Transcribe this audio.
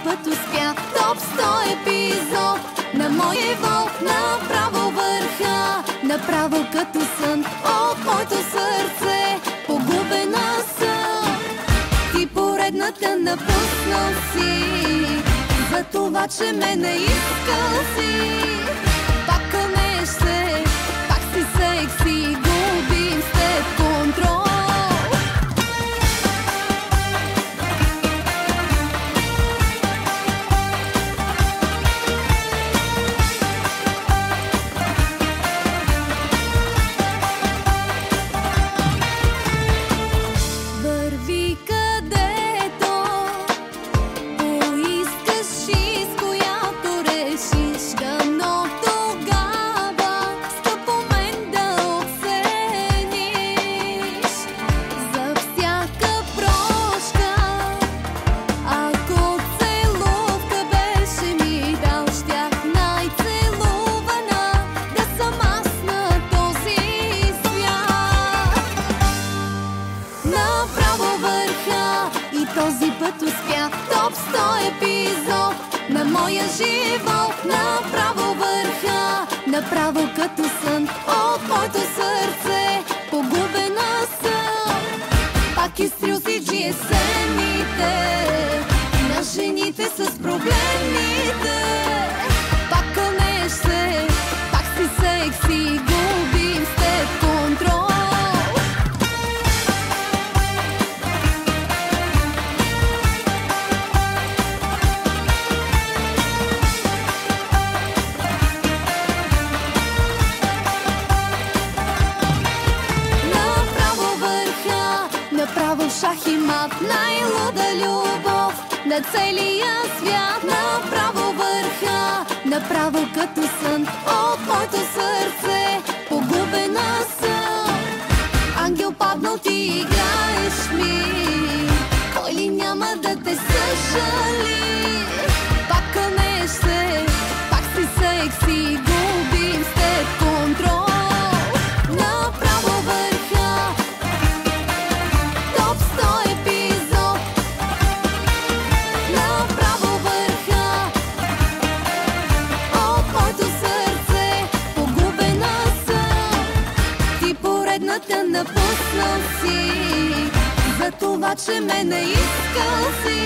път успя. Топ 100 епизод на моя вълк, направо върха, направо като сън от моето сърце. Погубена съм, ти поредната напуснал си, за това, че ме не искал си. Пак кълнеш се, пак си секси, губим след контрол. Върви където поискаш и с която решиш, дано тогава скъпо мен да оцениш. За всяка прошка, ако целувка беше ми дал, щях най-целувана да съм аз на този свят. Направо върха и този път успя. Топ 100 епизод на моя живот, направо върха, направо като сън от моето сърце. Погубена съм, пак изтрил си GSM-ите на жените с проблемите. Пак кълнеш се, пак си секси, губим след контрол. Направо шах и мат, най-луда любов на целия свят. Направо върха, направо като сън от моето сърце. Погубена съм, ангел паднал, ти играеш ми, кой ли няма да те съжали. Пак кълнеш се, пак си секси, губим след контрол. Направо върха, топ 100 епизод, направо върха от моето сърце. Погубена съм, ти поредната напуснал си, за това, че ме не искал си.